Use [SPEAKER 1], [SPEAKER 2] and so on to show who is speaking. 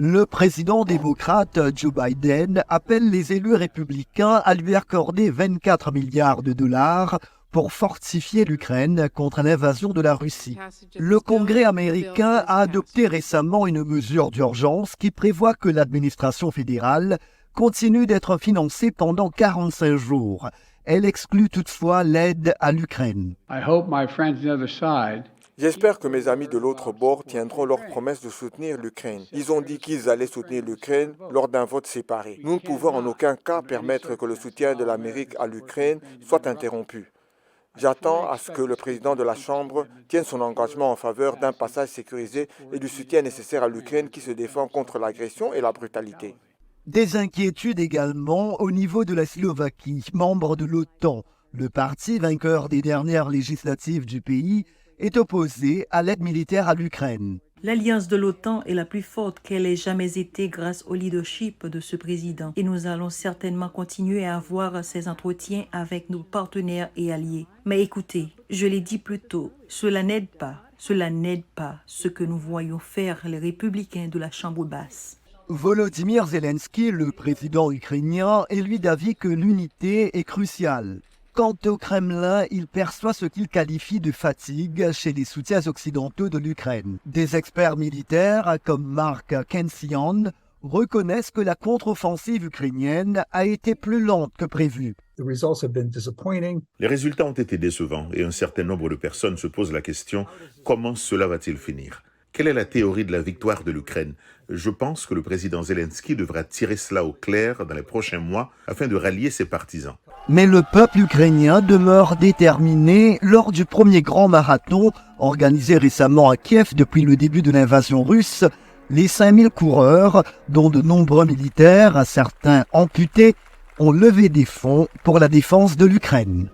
[SPEAKER 1] Le président démocrate Joe Biden appelle les élus républicains à lui accorder 24 milliards de dollars pour fortifier l'Ukraine contre l'invasion de la Russie. Le Congrès américain a adopté récemment une mesure d'urgence qui prévoit que l'administration fédérale continue d'être financée pendant 45 jours. Elle exclut toutefois l'aide à l'Ukraine.
[SPEAKER 2] J'espère que mes amis de l'autre bord tiendront leur promesse de soutenir l'Ukraine. Ils ont dit qu'ils allaient soutenir l'Ukraine lors d'un vote séparé. Nous ne pouvons en aucun cas permettre que le soutien de l'Amérique à l'Ukraine soit interrompu. J'attends à ce que le président de la Chambre tienne son engagement en faveur d'un passage sécurisé et du soutien nécessaire à l'Ukraine qui se défend contre l'agression et la brutalité.
[SPEAKER 1] Des inquiétudes également au niveau de la Slovaquie, membre de l'OTAN. Le parti vainqueur des dernières législatives du pays est opposé à l'aide militaire à l'Ukraine.
[SPEAKER 3] L'alliance de l'OTAN est la plus forte qu'elle ait jamais été grâce au leadership de ce président. Et nous allons certainement continuer à avoir ces entretiens avec nos partenaires et alliés. Mais écoutez, je l'ai dit plus tôt, cela n'aide pas ce que nous voyons faire les républicains de la Chambre basse.
[SPEAKER 1] Volodymyr Zelensky, le président ukrainien, est lui d'avis que l'unité est cruciale. Quant au Kremlin, il perçoit ce qu'il qualifie de fatigue chez les soutiens occidentaux de l'Ukraine. Des experts militaires comme Mark Kensian reconnaissent que la contre-offensive ukrainienne a été plus lente que prévu.
[SPEAKER 4] Les résultats ont été décevants et un certain nombre de personnes se posent la question « Comment cela va-t-il finir ?» Quelle est la théorie de la victoire de l'Ukraine? Je pense que le président Zelensky devra tirer cela au clair dans les prochains mois afin de rallier ses partisans.
[SPEAKER 1] Mais le peuple ukrainien demeure déterminé. Lors du premier grand marathon organisé récemment à Kiev depuis le début de l'invasion russe, les 5000 coureurs, dont de nombreux militaires, certains amputés, ont levé des fonds pour la défense de l'Ukraine.